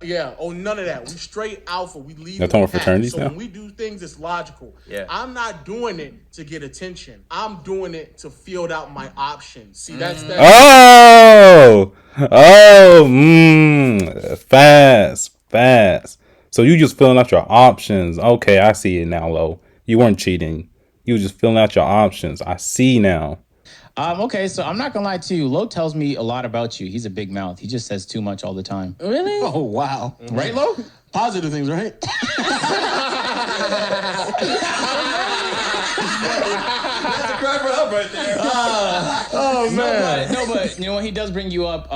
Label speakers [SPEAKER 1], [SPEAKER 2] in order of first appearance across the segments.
[SPEAKER 1] Yeah. Oh, none of that. We straight alpha. We lead.
[SPEAKER 2] They're talking about fraternities
[SPEAKER 1] so
[SPEAKER 2] now?
[SPEAKER 1] when we do things, it's logical.
[SPEAKER 3] Yeah.
[SPEAKER 1] I'm not doing it to get attention. I'm doing it to field out my options. See, that's that.
[SPEAKER 2] Fast. So you just filling out your options. Okay, I see it now, Lo. You weren't cheating. You were just filling out your options. I see now.
[SPEAKER 4] Okay, so I'm not gonna lie to you. Lo tells me a lot about you. He's a big mouth. He just says too much all the time.
[SPEAKER 5] Really? Oh, wow.
[SPEAKER 4] Right, Lo?
[SPEAKER 5] Positive things, right?
[SPEAKER 1] That's a cry for help right there.
[SPEAKER 4] Oh man. No, but you know when he does bring you up,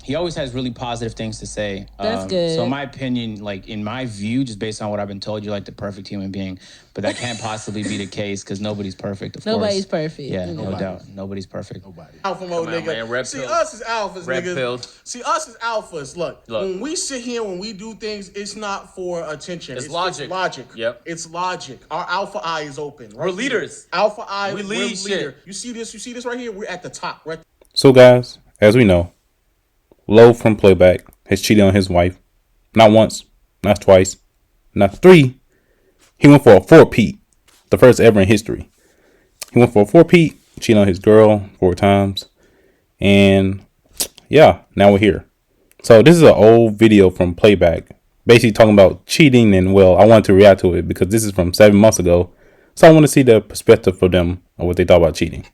[SPEAKER 4] he always has really positive things to say.
[SPEAKER 5] That's good.
[SPEAKER 4] So in my opinion, like in my view, just based on what I've been told, you're like the perfect human being. But that can't possibly be the case because nobody's perfect, of course.
[SPEAKER 5] Nobody's perfect.
[SPEAKER 4] Yeah, no doubt. Nobody's perfect.
[SPEAKER 1] Alpha mode, nigga.
[SPEAKER 3] Man,
[SPEAKER 1] see, us as alphas,
[SPEAKER 3] red
[SPEAKER 1] nigga.
[SPEAKER 3] pilled.
[SPEAKER 1] See, us as alphas. Look, when we sit here, when we do things, it's not for attention.
[SPEAKER 3] It's logic.
[SPEAKER 1] It's logic.
[SPEAKER 3] Yep.
[SPEAKER 1] It's logic. Our alpha eye is open. Right
[SPEAKER 3] We're leaders.
[SPEAKER 1] Here. Alpha eye.
[SPEAKER 3] We
[SPEAKER 1] we're
[SPEAKER 3] lead shit.
[SPEAKER 1] leader. You see this? You see this right here? We're at the top. Right.
[SPEAKER 2] So guys, as we know, Lo from Playback has cheated on his wife. Not once, not twice, not three. He went for a four-peat. The first ever in history. He went for a four-peat, cheated on his girl 4 times. And yeah, now we're here. So this is an old video from Playback. Basically talking about cheating, and well, I wanted to react to it because this is from 7 months ago. So I want to see the perspective for them on what they thought about cheating.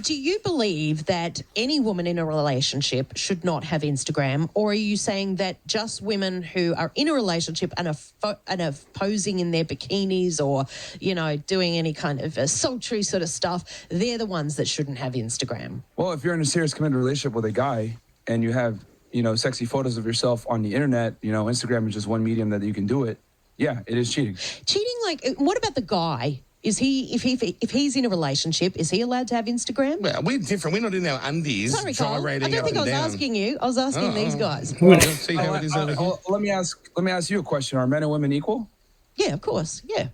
[SPEAKER 6] Do you believe that any woman in a relationship should not have Instagram, or are you saying that just women who are in a relationship and are posing in their bikinis or, you know, doing any kind of sultry sort of stuff, they're the ones that shouldn't have Instagram?
[SPEAKER 7] Well, if you're in a serious committed relationship with a guy and you have, you know, sexy photos of yourself on the internet, you know, Instagram is just one medium that you can do it. Yeah, it is cheating.
[SPEAKER 6] Cheating, like, what about the guy? Is he, if he's in a relationship, is he allowed to have Instagram?
[SPEAKER 8] Well, we're different. We're not in our undies.
[SPEAKER 6] Sorry, Carl. I
[SPEAKER 8] gyrating
[SPEAKER 6] don't
[SPEAKER 8] up
[SPEAKER 6] think I
[SPEAKER 8] and
[SPEAKER 6] was
[SPEAKER 8] down.
[SPEAKER 6] asking you. I was asking these guys.
[SPEAKER 8] Well, see how it is over here?
[SPEAKER 7] Let me ask you a question. Are men and women equal?
[SPEAKER 6] Yeah, of course. Yeah.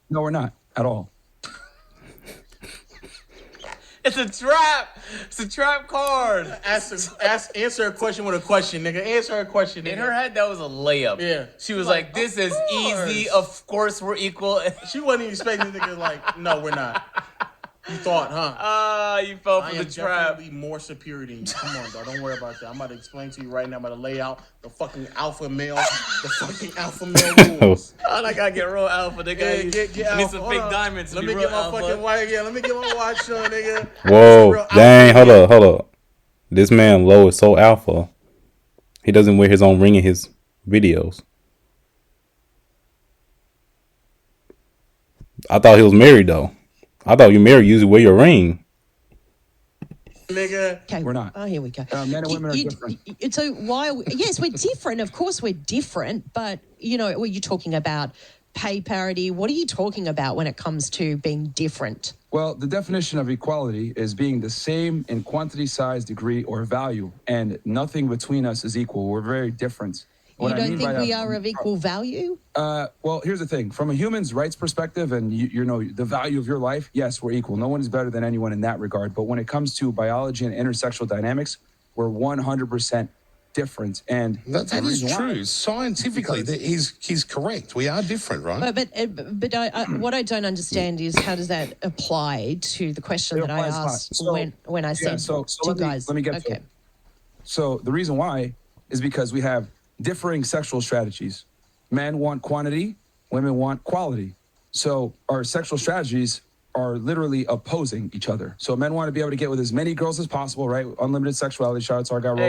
[SPEAKER 7] No, we're not at all.
[SPEAKER 3] It's a trap. It's a trap card.
[SPEAKER 1] Answer a question with a question, nigga. Answer a question, nigga.
[SPEAKER 3] In her head, that was a layup.
[SPEAKER 1] Yeah.
[SPEAKER 3] She was like, this is easy. Of course we're equal.
[SPEAKER 1] She wasn't even expecting the nigga like, no, we're not. You thought, huh?
[SPEAKER 3] You fell for
[SPEAKER 1] I
[SPEAKER 3] the
[SPEAKER 1] am
[SPEAKER 3] trap.
[SPEAKER 1] definitely more superior than you. Come on, dog. Don't worry about that. I'm about to explain to you right now. I'm about to lay out the fucking alpha male, rules.
[SPEAKER 3] Oh, I gotta get real alpha. They gotta
[SPEAKER 1] Get
[SPEAKER 3] need
[SPEAKER 1] alpha.
[SPEAKER 3] some
[SPEAKER 1] Hold
[SPEAKER 3] fake
[SPEAKER 1] on.
[SPEAKER 3] diamonds.
[SPEAKER 1] Let me
[SPEAKER 3] real
[SPEAKER 1] get my
[SPEAKER 3] alpha.
[SPEAKER 1] fucking white. Yeah, let me get my watch on, nigga.
[SPEAKER 2] Whoa, dang, hold up. This man Lo is so alpha. He doesn't wear his own ring in his videos. I thought he was married though. I thought you married, you usually wear your ring.
[SPEAKER 1] Nigga.
[SPEAKER 6] Okay.
[SPEAKER 7] We're not.
[SPEAKER 6] Oh, here we go.
[SPEAKER 7] Men and women are different.
[SPEAKER 6] So why are we, yes, we're different. Of course we're different. But, you know, were you talking about pay parity? What are you talking about when it comes to being different?
[SPEAKER 7] Well, the definition of equality is being the same in quantity, size, degree, or value. And nothing between us is equal. We're very different.
[SPEAKER 6] You don't think we are of equal value?
[SPEAKER 7] Well, here's the thing. From a human's rights perspective and, you know, the value of your life, yes, we're equal. No one is better than anyone in that regard. But when it comes to biology and intersexual dynamics, we're 100% different. And
[SPEAKER 8] that is true. Scientifically, he's correct. We are different, right?
[SPEAKER 6] But what I don't understand is how does that apply to the question that I asked when I said
[SPEAKER 7] so
[SPEAKER 6] two guys?
[SPEAKER 7] Let me get to it. So the reason why is because we have differing sexual strategies. Men want quantity, women want quality. So our sexual strategies are literally opposing each other. So men want to be able to get with as many girls as possible, right? Unlimited sexuality. Shout out to our guy, Roll.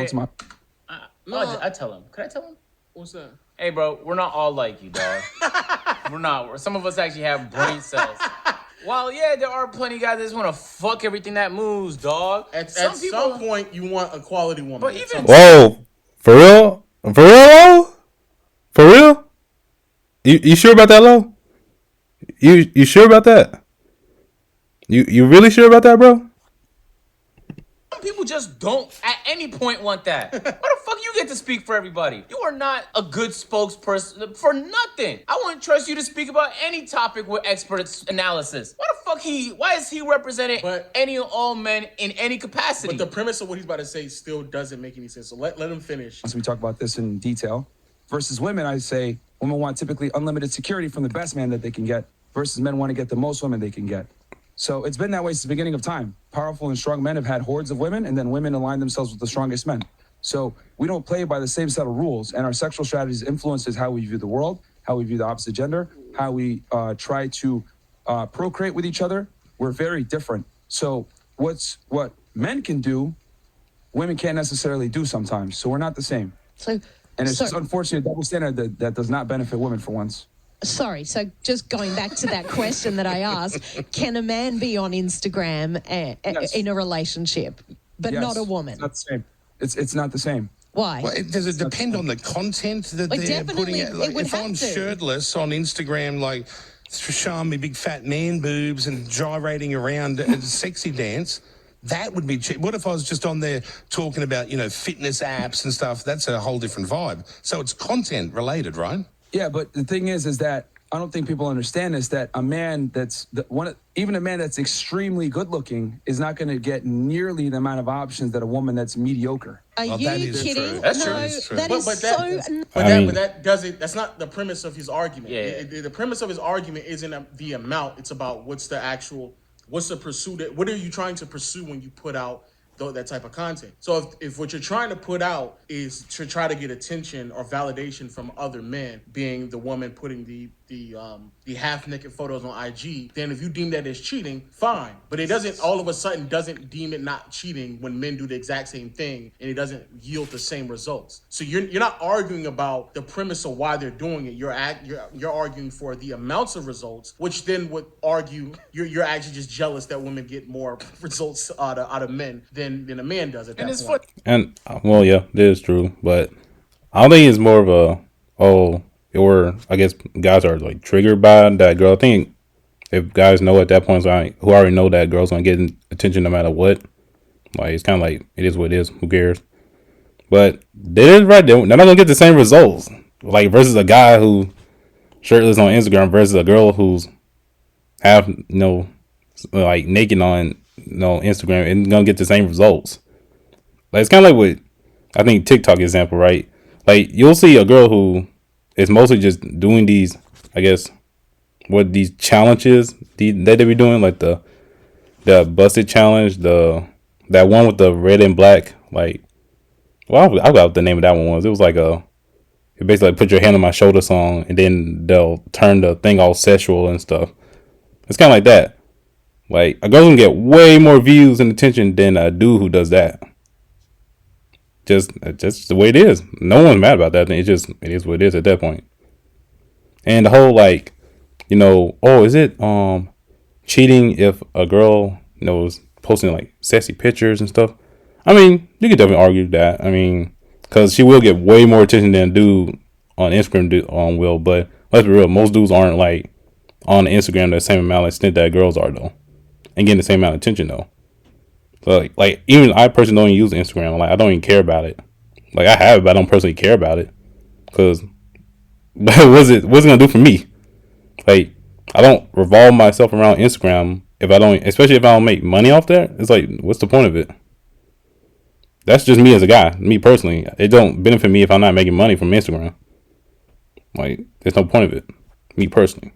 [SPEAKER 3] I tell him. Could I tell him?
[SPEAKER 1] What's that?
[SPEAKER 3] Hey, bro, we're not all like you, dog. We're not. Some of us actually have brain cells. While, yeah, there are plenty of guys that just want to fuck everything that moves, dog.
[SPEAKER 1] At some point, you want a quality woman.
[SPEAKER 3] But even
[SPEAKER 2] whoa, for real? For real, Lo? For real? You sure about that, Lo? You sure about that? You really sure about that, bro?
[SPEAKER 3] people just don't at any point want that. Why the fuck you get to speak for everybody? You are not a good spokesperson for nothing. I wouldn't trust you to speak about any topic with expert analysis. Why is he representing any and all men in any capacity?
[SPEAKER 1] But the premise of what he's about to say still doesn't make any sense. So let him finish.
[SPEAKER 7] Once we talk about this in detail, versus women, I say women want typically unlimited security from the best man that they can get, versus men want to get the most women they can get. So it's been that way since the beginning of time. Powerful and strong men have had hordes of women, and then women align themselves with the strongest men. So we don't play by the same set of rules, and our sexual strategies influences how we view the world, how we view the opposite gender, how we try to procreate with each other. We're very different. So what men can do, women can't necessarily do sometimes. So we're not the same. And it's just unfortunate double standard that does not benefit women for once.
[SPEAKER 6] Sorry, so just going back to that question that I asked, can a man be on Instagram in a relationship, but not a woman?
[SPEAKER 7] It's not the same. It's not the same.
[SPEAKER 6] Why?
[SPEAKER 8] Well, does it depend on the content that they're putting out? Like, if I'm shirtless on Instagram, like showing me big fat man boobs and gyrating around a sexy dance, that would be cheap. What if I was just on there talking about, fitness apps and stuff? That's a whole different vibe. So it's content related, right?
[SPEAKER 7] Yeah, but the thing is that I don't think people understand is that a man even a man that's extremely good looking is not going to get nearly the amount of options that a woman that's mediocre.
[SPEAKER 6] Are you kidding?
[SPEAKER 3] That's true.
[SPEAKER 1] That's not the premise of his argument.
[SPEAKER 3] Yeah.
[SPEAKER 1] The premise of his argument isn't the amount. It's about what's the pursuit. What are you trying to pursue when you put out that type of content? So if what you're trying to put out is to try to get attention or validation from other men, being the woman putting the half-naked photos on IG, then if you deem that as cheating, fine. But it doesn't all of a sudden doesn't deem it not cheating when men do the exact same thing and it doesn't yield the same results. So you're not arguing about the premise of why they're doing it. You're arguing for the amounts of results, which then would argue you're actually just jealous that women get more results out of men than a man does at that point.
[SPEAKER 2] And well, yeah, that is true, but I don't think it's more of or I guess guys are like triggered by that girl. I think if guys know at that point, who already know that girl's gonna get attention no matter what, like it's kind of like it is what it is. Who cares? But they is right. They're not gonna get the same results. Like versus a guy who shirtless on Instagram versus a girl who's half like naked on Instagram and gonna get the same results. Like it's kind of like with I think TikTok example, right? Like you'll see a girl who is mostly just doing these, I guess, these challenges that they be doing, like the busted challenge, that one with the red and black, like, well, I forgot what the name of that one was. It was like you basically like put your hand on my shoulder song, and then they'll turn the thing all sexual and stuff. It's kind of like that. Like a girl can get way more views and attention than a dude who does that. Just the way it is. No one's mad about that. It is what it is at that point. And the whole like, is it cheating if a girl is posting like sexy pictures and stuff? I mean, you could definitely argue that. I mean, because she will get way more attention than a dude on Instagram will. But let's be real, most dudes aren't like on Instagram the same amount of extent that girls are though, and getting the same amount of attention though. So like even I personally don't even use Instagram. Like I don't even care about it. Like I have it, but I don't personally care about it. Cause what's it gonna do for me? Like I don't revolve myself around Instagram especially if I don't make money off that. It's like, what's the point of it? That's just me as a guy. Me personally, it don't benefit me if I'm not making money from Instagram. Like there's no point of it. Me personally.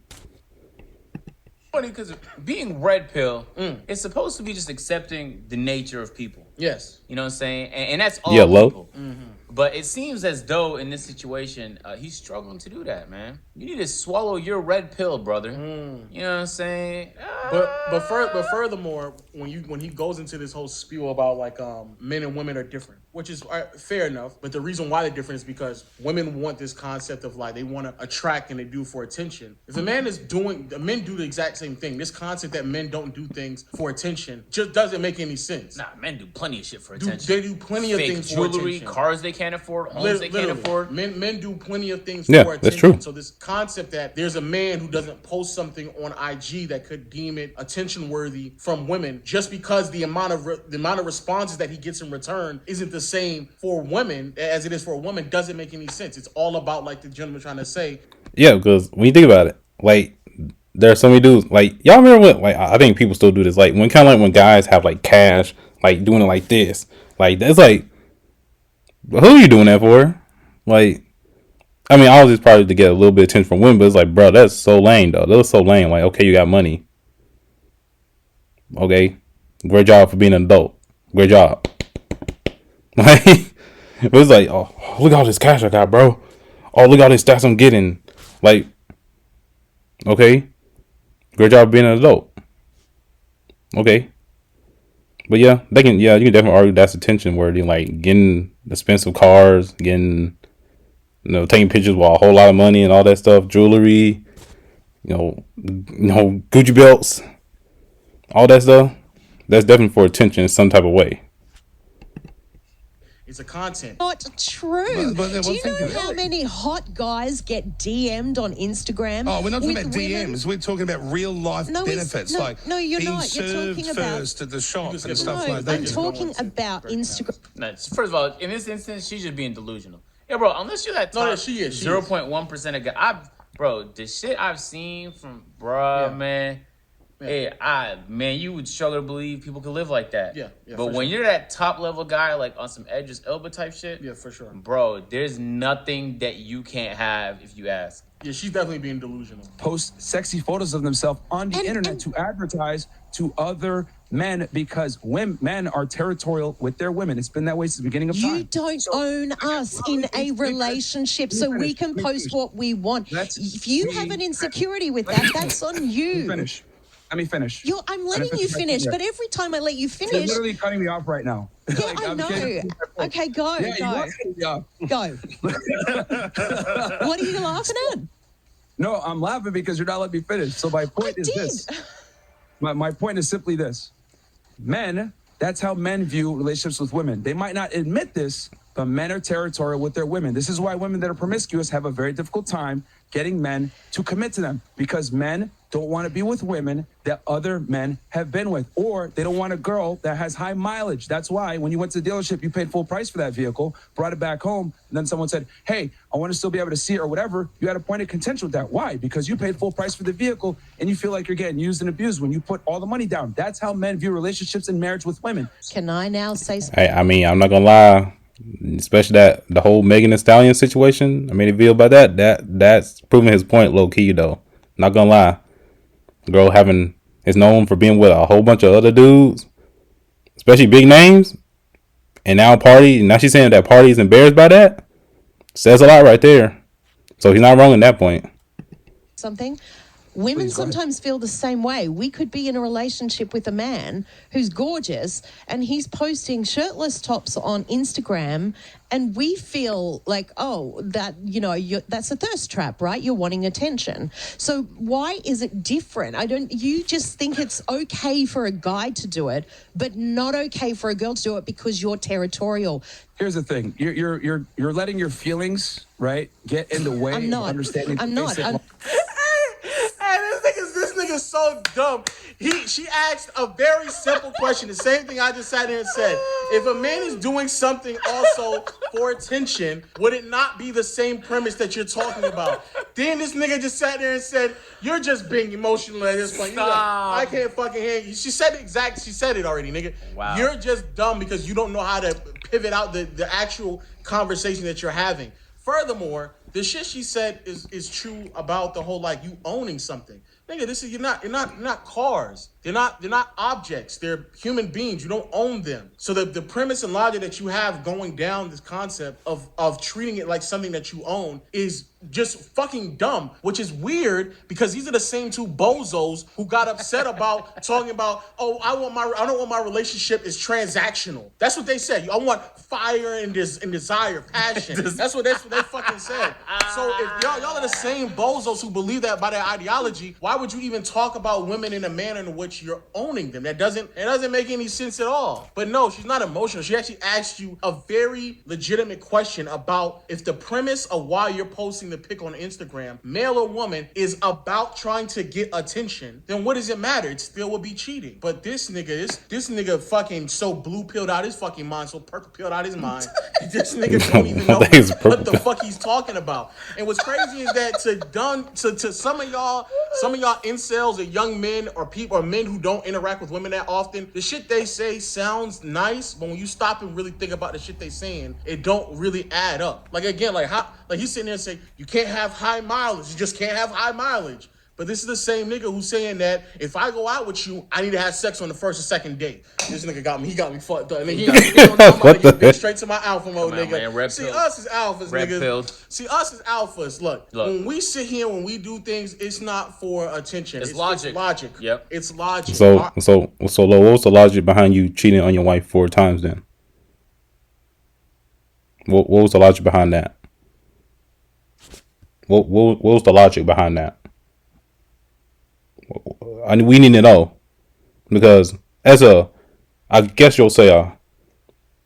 [SPEAKER 3] Funny because being red pill is supposed to be just accepting the nature of people.
[SPEAKER 1] Yes.
[SPEAKER 3] You know what I'm saying? And that's all people. Mm-hmm. But it seems as though in this situation, he's struggling to do that, man. You need to swallow your red pill, brother. You know what I'm saying?
[SPEAKER 1] But furthermore, when he goes into this whole spiel about like men and women are different, which is fair enough. But the reason why they're different is because women want this concept of like they want to attract and they do for attention. If a man is men do the exact same thing. This concept that men don't do things for attention just doesn't make any sense.
[SPEAKER 3] Nah, men do plenty of shit for attention.
[SPEAKER 1] They do plenty of things for attention.
[SPEAKER 3] Jewelry, cars they can't afford, homes they can't afford.
[SPEAKER 1] Men do plenty of things for attention.
[SPEAKER 2] That's true.
[SPEAKER 1] So this concept that there's a man who doesn't post something on IG that could deem deem it attention worthy from women just because the amount of responses that he gets in return isn't the same for women as it is for a woman doesn't make any sense. It's all about, like the gentleman trying to say.
[SPEAKER 2] Yeah, because when you think about it, like there are so many dudes. Like y'all remember what? Like I think people still do this. Like when when guys have like cash, like doing it like this, like that's like, who are you doing that for? Like, I mean, all this probably to get a little bit of attention from women, but it's like, bro, that's so lame, though. That was so lame. Like, okay, you got money. Okay, great job for being an adult. Great job. Like, it was like, oh, look at all this cash I got, bro. Oh, look at all these stats I'm getting. Like, okay, great job being an adult. Okay. But yeah, you can definitely argue that's attention worthy. Like getting expensive cars, getting, taking pictures with a whole lot of money and all that stuff, jewelry, Gucci belts, all that stuff. That's definitely for attention in some type of way.
[SPEAKER 1] It's a content.
[SPEAKER 6] Not true. Do you know how many hot guys get DM'd on Instagram?
[SPEAKER 8] Oh, we're not talking about DMs. We're talking about real life benefits.
[SPEAKER 6] No, you're not. You're talking about
[SPEAKER 8] first at the shop and stuff like that.
[SPEAKER 6] I'm talking about Instagram.
[SPEAKER 3] No, first of all, in this instance, she's just being delusional. Yeah, bro. Unless you're that top
[SPEAKER 1] she is.
[SPEAKER 3] 0.1% of guys. Bro, the shit I've seen from man. Yeah. Man, you would struggle to believe people could live like that.
[SPEAKER 1] Yeah.
[SPEAKER 3] But when you're that top level guy, like on some Edris Elba type shit,
[SPEAKER 1] yeah, for sure,
[SPEAKER 3] bro, there's nothing that you can't have if you ask.
[SPEAKER 1] Yeah, she's definitely being delusional.
[SPEAKER 7] Post sexy photos of themselves on the internet to advertise to other men because men are territorial with their women. It's been that way since the beginning of time.
[SPEAKER 6] You don't own us in a relationship, so we can post what we want. If you have an insecurity with that, that's on you.
[SPEAKER 7] Let me finish.
[SPEAKER 6] I'm letting you finish, but every time I let you finish...
[SPEAKER 7] You're literally cutting me off right now.
[SPEAKER 6] Yeah, I know. Okay, go. Go. What are you laughing at?
[SPEAKER 7] No, I'm laughing because you're not letting me finish. So my point is this. My point is simply this. Men, that's how men view relationships with women. They might not admit this, but men are territorial with their women. This is why women that are promiscuous have a very difficult time getting men to commit to them because men don't want to be with women that other men have been with, or they don't want a girl that has high mileage. That's why when you went to the dealership, you paid full price for that vehicle, brought it back home, and then someone said, hey, I want to still be able to see it or whatever. You had a point of contention with that. Why? Because you paid full price for the vehicle and you feel like you're getting used and abused when you put all the money down. That's how men view relationships and marriage with women.
[SPEAKER 6] Can I now say something?
[SPEAKER 2] Hey, I mean, I'm not going to lie. Especially the whole Megan Thee Stallion situation. I made a video about that's proving his point low key though. Not gonna lie. Girl is known for being with a whole bunch of other dudes, especially big names. And now she's saying that Party is embarrassed by that. Says a lot right there. So he's not wrong in that point.
[SPEAKER 6] Something. Women sometimes feel the same way. We could be in a relationship with a man who's gorgeous and he's posting shirtless tops on Instagram and we feel like, oh, that, that's a thirst trap, right? You're wanting attention. So why is it different? You just think it's okay for a guy to do it, but not okay for a girl to do it because you're territorial.
[SPEAKER 7] Here's the thing. You're letting your feelings, right, get in the way of understanding.
[SPEAKER 6] I'm not.
[SPEAKER 1] This nigga's so dumb. She asked a very simple question. The same thing I just sat here and said. If a man is doing something also for attention, would it not be the same premise that you're talking about? Then this nigga just sat there and said, you're just being emotional at this point. Like, I can't fucking hear you. She said it already, nigga.
[SPEAKER 3] Wow.
[SPEAKER 1] You're just dumb because you don't know how to pivot out the actual conversation that you're having. Furthermore, the shit she said is true about the whole like you owning something. Nigga, you're not cars. They're not objects. They're human beings. You don't own them. So the premise and logic that you have going down this concept of treating it like something that you own is just fucking dumb, which is weird because these are the same two bozos who got upset about talking about, oh, I don't want my relationship is transactional. That's what they said. I want fire and desire, passion. That's what they fucking said. So if y'all are the same bozos who believe that by their ideology, why would you even talk about women in a manner in which point you're owning them. It doesn't make any sense at all. But no, she's not emotional. She actually asked you a very legitimate question about if the premise of why you're posting the pic on Instagram, male or woman, is about trying to get attention, then what does it matter? It still would be cheating. But this nigga fucking so blue-pilled out his fucking mind, so purple-pilled out his mind. This nigga don't even know what the fuck he's talking about. And what's crazy is that to some of y'all incels or young men or people or men who don't interact with women that often, the shit they say sounds nice, but when you stop and really think about the shit they saying, it don't really add up. Like again, like he's sitting there and saying, you can't have high mileage, you just can't have high mileage. But this is the same nigga who's saying that if I go out with you, I need to have sex on the first or second date. This nigga got me fucked up. And then he got me get straight to my alpha mode, nigga.
[SPEAKER 3] Man,
[SPEAKER 1] see, us as alphas, nigga.
[SPEAKER 3] Pilled.
[SPEAKER 1] See, us as alphas, look, when we sit here, when we do things, it's not for attention. It's logic. It's logic.
[SPEAKER 3] Yep.
[SPEAKER 1] It's logic.
[SPEAKER 2] So, Lo, what was the logic behind you cheating on your wife 4 times then? What was the logic behind that? What was the logic behind that? We need to know, because as I guess you'll say a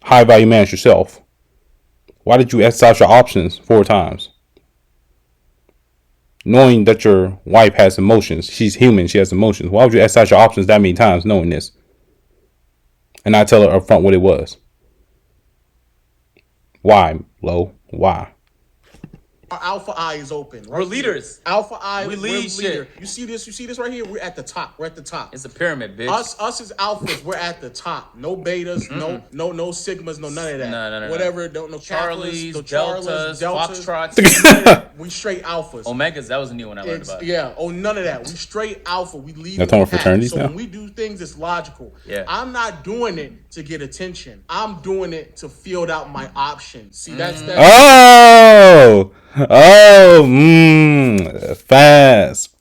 [SPEAKER 2] high value man yourself, why did you exercise your options 4 times? Knowing that your wife has emotions, she's human, she has emotions. Why would you exercise your options that many times knowing this? And not tell her up front what it was? Why, Lo? Why?
[SPEAKER 1] Our alpha eye is open. Right?
[SPEAKER 3] We're leaders.
[SPEAKER 1] Alpha eye,
[SPEAKER 3] we
[SPEAKER 1] we're
[SPEAKER 3] lead
[SPEAKER 1] leader.
[SPEAKER 3] shit.
[SPEAKER 1] You see this right here? We're at the top. We're at the top.
[SPEAKER 3] It's a pyramid, bitch.
[SPEAKER 1] Us as alphas, we're at the top. No betas, no sigmas, no none of that.
[SPEAKER 3] No.
[SPEAKER 1] Whatever, no
[SPEAKER 3] Charlies,
[SPEAKER 1] no
[SPEAKER 3] deltas, foxtrots.
[SPEAKER 1] We straight alphas.
[SPEAKER 3] Omegas, that was a new one I learned about.
[SPEAKER 1] Yeah. Oh, none of that. We straight alpha. We lead.
[SPEAKER 2] That's on fraternities now.
[SPEAKER 1] So when we do things, it's logical.
[SPEAKER 3] Yeah.
[SPEAKER 1] I'm not doing it to get attention. I'm doing it to field out my options. See, that's that.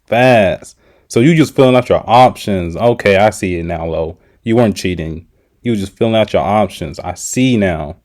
[SPEAKER 2] Fast. So you just filling out your options. Okay, I see it now, Lo. You weren't cheating. You were just filling out your options. I see now.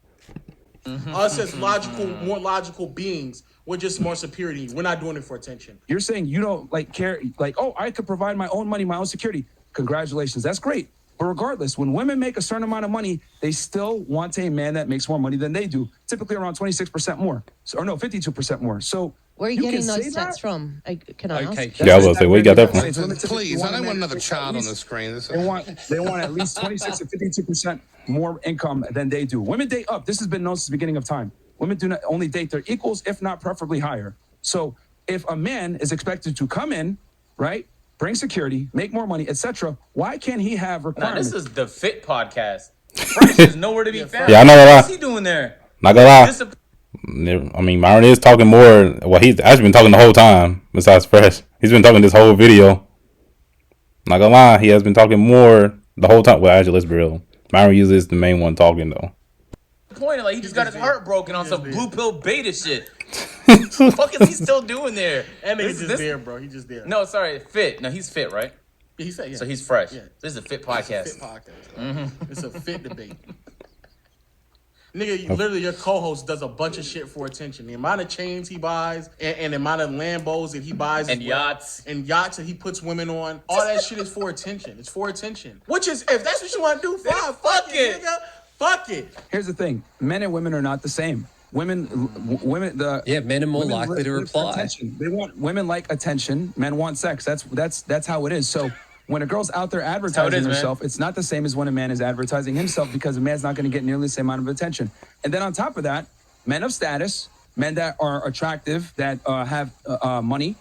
[SPEAKER 1] Us as more logical beings, we're just more superior. We're not doing it for attention.
[SPEAKER 7] You're saying you don't care, oh, I could provide my own money, my own security. Congratulations, that's great. But regardless, when women make a certain amount of money, they still want a man that makes more money than they do, typically around 26% more. 52% more. So
[SPEAKER 6] where are you getting those stats from? Can I ask?
[SPEAKER 2] Yeah, I was going to say, where you got that from?
[SPEAKER 8] Please, I don't want another chart on the screen.
[SPEAKER 7] They want at least 26 to 52% more income than they do. Women date up. This has been known since the beginning of time. Women do not only date their equals, if not preferably higher. So if a man is expected to come in, right, bring security, make more money, etc., why can't he have requirements?
[SPEAKER 3] This is the Fit podcast. Fresh is nowhere to be found.
[SPEAKER 2] Yeah, I know that.
[SPEAKER 3] What's he doing there?
[SPEAKER 2] Not gonna lie. I mean, Myron is talking more. Well, he's actually been talking the whole time, besides Fresh. He's been talking this whole video. Not gonna lie, he has been talking more the whole time. Well, actually, let's be real. Myron usually is the main one talking, though.
[SPEAKER 3] Point, like, he just got his heart broken on some blue pill beta shit. What the fuck is he still doing there?
[SPEAKER 1] And he's just there, bro. He's just there.
[SPEAKER 3] No, sorry, Fit. No, he's Fit, right?
[SPEAKER 1] Yeah, he said, yeah.
[SPEAKER 3] So he's fresh.
[SPEAKER 1] Yeah.
[SPEAKER 3] This is a Fit podcast.
[SPEAKER 1] It's a Fit podcast. It's a fit debate. Nigga, literally your co-host does a bunch of shit for attention. The amount of chains he buys and the amount of Lambos that he buys
[SPEAKER 3] and yachts
[SPEAKER 1] that he puts women on, all that shit is for attention. It's for attention. Which is, if that's what you want to do, fine. Fuck it, nigga. Fuck it.
[SPEAKER 7] Here's the thing: men and women are not the same. Men are more likely to reply. They want women like attention. Men want sex. That's how it is. So when a girl's out there advertising herself, it's not the same as when a man is advertising himself, because a man's not going to get nearly the same amount of attention. And then on top of that, men of status, men that are attractive, that have money,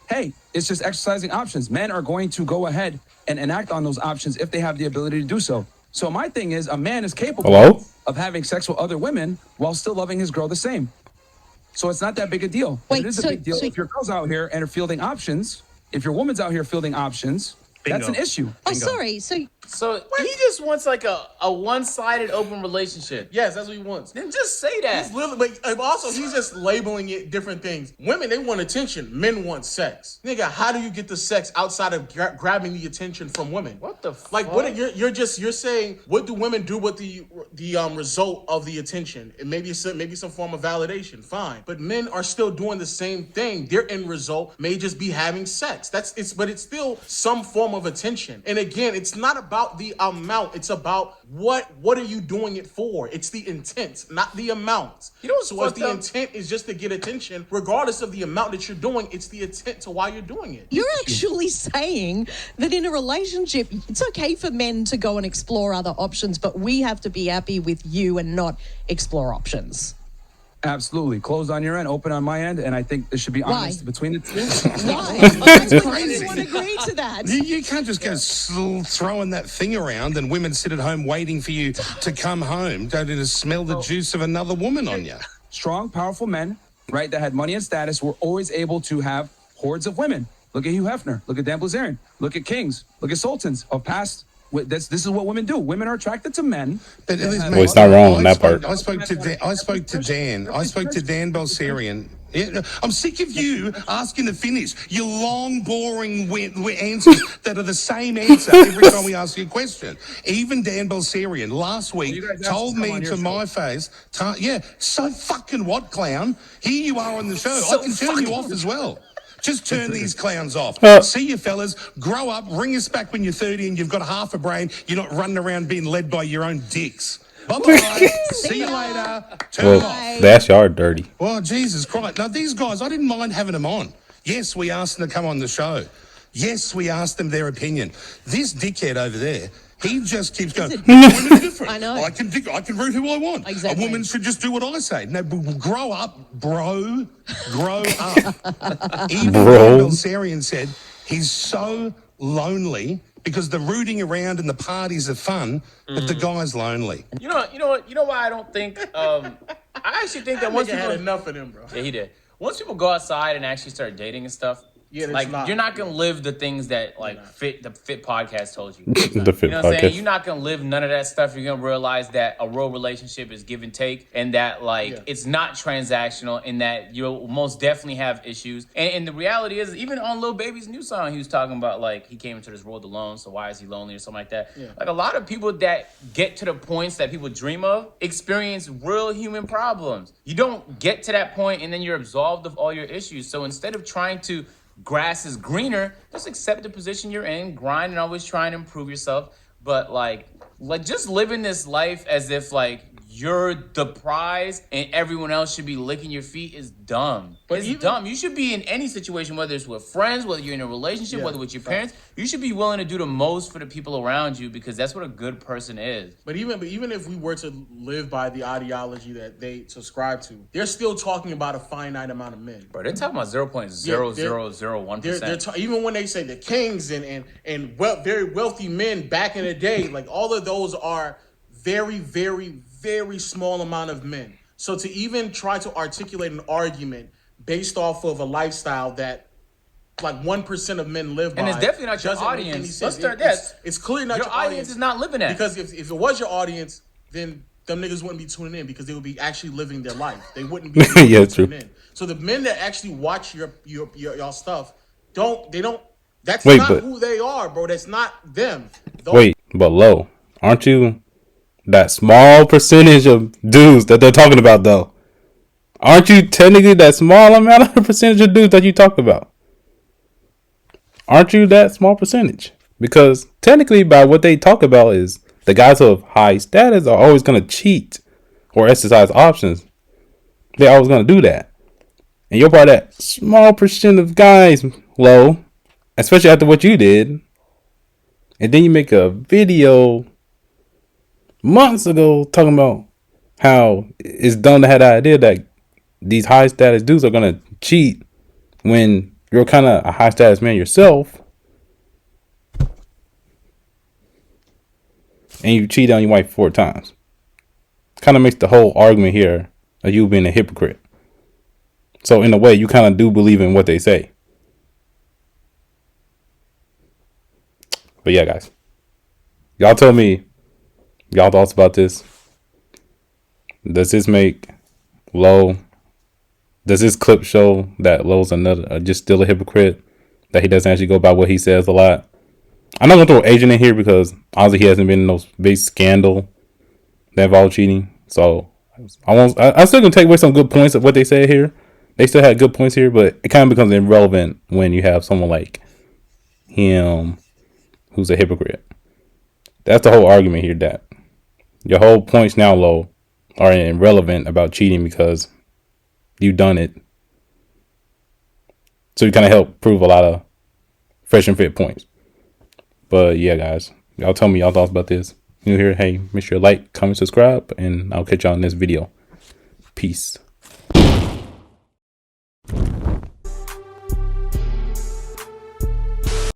[SPEAKER 7] hey, it's just exercising options. Men are going to go ahead and act on those options if they have the ability to do so. So my thing is, a man is capable of having sex with other women while still loving his girl the same. So it's not that big a deal.
[SPEAKER 6] Wait,
[SPEAKER 7] it is a big deal if your girl's out here and are fielding options. If your woman's out here fielding options, that's an issue.
[SPEAKER 6] Oh, sorry. So
[SPEAKER 3] So he just wants like a one-sided open relationship.
[SPEAKER 1] Yes, that's what he wants.
[SPEAKER 3] Then just say that.
[SPEAKER 1] He's literally, but also he's just labeling it different things. Women, they want attention. Men want sex. Nigga, how do you get the sex outside of grabbing the attention from women?
[SPEAKER 3] What the fuck?
[SPEAKER 1] Like, what you're saying? What do women do with the result of the attention? And maybe some form of validation. Fine, but men are still doing the same thing. Their end result may just be having sex. But it's still some form of attention. And again, it's not about the amount. It's about what are you doing it for? It's the intent, not the amount.
[SPEAKER 3] You know what's
[SPEAKER 1] so if
[SPEAKER 3] fucked
[SPEAKER 1] the
[SPEAKER 3] up?
[SPEAKER 1] intent is just to get attention, regardless of the amount that you're doing, it's the intent to why you're doing it.
[SPEAKER 6] You're actually saying that in a relationship, it's okay for men to go and explore other options, but we have to be happy with you and not explore options.
[SPEAKER 7] Absolutely. Closed on your end, open on my end, and I think there should be honest between the two.
[SPEAKER 6] Why? Why do you want to agree to that?
[SPEAKER 8] You can't just go throwing that thing around and women sit at home waiting for you to come home, to smell the juice of another woman on you.
[SPEAKER 7] Strong, powerful men, right, that had money and status were always able to have hordes of women. Look at Hugh Hefner. Look at Dan Bilzerian. Look at kings. Look at sultans of past. This is what women do. Women are attracted to men.
[SPEAKER 8] But
[SPEAKER 2] it's not wrong on that part.
[SPEAKER 8] I spoke to Dan Bilzerian. I'm sick of you asking to finish your long, boring answers that are the same answer every time we ask you a question. Even Dan Bilzerian last week told me to my face, so fucking what, clown? Here you are on the show. I can turn you off as well. Just turn these clowns off. See you fellas, grow up, ring us back when you're 30 and you've got half a brain. You're not running around being led by your own dicks. Bye-bye. See you later. Turn off.
[SPEAKER 2] That's yard dirty.
[SPEAKER 8] Well, Jesus Christ. Now, these guys, I didn't mind having them on. Yes, we asked them to come on the show. Yes, we asked them their opinion. This dickhead over there, he just keeps going, women are different.
[SPEAKER 6] I know.
[SPEAKER 8] I can root who I want.
[SPEAKER 6] Exactly.
[SPEAKER 8] A woman should just do what I say. No, grow up, bro. Grow up. Even Dan Bilzerian said he's so lonely because the rooting around and the parties are fun, but the guy's lonely.
[SPEAKER 3] You know why I don't think. I actually think that once
[SPEAKER 1] Nigga
[SPEAKER 3] people
[SPEAKER 1] had enough of them, bro.
[SPEAKER 3] Yeah, he did. Once people go outside and actually start dating and stuff,
[SPEAKER 1] Yeah,
[SPEAKER 3] like
[SPEAKER 1] not.
[SPEAKER 3] you're not gonna live the things that like the Fit podcast told you.
[SPEAKER 2] The Fit
[SPEAKER 3] You know what I'm saying?
[SPEAKER 2] podcast.
[SPEAKER 3] You're not gonna live none of that stuff. You're gonna realize that a real relationship is give and take, and that it's not transactional, and that you'll most definitely have issues. And the reality is, even on Lil Baby's new song, he was talking about like he came into this world alone, so why is he lonely or something like that. Yeah. Like a lot of people that get to the points that people dream of experience real human problems. You don't get to that point and then you're absolved of all your issues. So instead of trying to grass is greener, just accept the position you're in, grind, and always try and improve yourself. But like just living this life as if like you're the prize and everyone else should be licking your feet is dumb. But it's dumb. You should be in any situation, whether it's with friends, whether you're in a relationship, whether with your parents. You should be willing to do the most for the people around you because that's what a good person is.
[SPEAKER 1] But even if we were to live by the ideology that they subscribe to, they're still talking about a finite amount of men.
[SPEAKER 3] Bro, they're talking about 0.0001%.
[SPEAKER 1] Even when they say the kings and very wealthy men back in the day, like all of those are very, very, very small amount of men. So to even try to articulate an argument based off of a lifestyle that like 1% of men live by,
[SPEAKER 3] and it's definitely not your audience. Let's start that.
[SPEAKER 1] It's clearly not your
[SPEAKER 3] audience is not living that.
[SPEAKER 1] Because if it was your audience, then them niggas wouldn't be tuning in because they would be actually living their life. They wouldn't be tuning in. So the men that actually watch your stuff that's not who they are, bro. That's not them.
[SPEAKER 2] But Lo, aren't you that small percentage of dudes that they're talking about though? Aren't you technically that small amount of percentage of dudes that you talk about? Aren't you that small percentage? Because technically by what they talk about is the guys of high status are always going to cheat or exercise options. They're always going to do that. And you're part of that small percent of guys, Lo, especially after what you did. And then you make a video months ago talking about how it's dumb to have the idea that these high status dudes are going to cheat when you're kind of a high status man yourself. And you cheat on your wife 4 times. Kind of makes the whole argument here of you being a hypocrite. So in a way, you kind of do believe in what they say. But yeah, guys. Y'all tell me y'all thoughts about this. Does this make Low? Does this clip show that Low's just still a hypocrite? That he doesn't actually go by what he says a lot? I'm not gonna throw Agent in here because honestly he hasn't been in no big scandal that involved cheating. So I'm still gonna take away some good points of what they said here. They still had good points here, but it kind of becomes irrelevant when you have someone like him who's a hypocrite. That's the whole argument here, that your whole points now, Low, are irrelevant about cheating because you've done it. So you kind of help prove a lot of fresh and fit points. But yeah, guys, y'all tell me y'all thoughts about this. New here, hey, make sure to like, comment, subscribe, and I'll catch y'all in this video. Peace.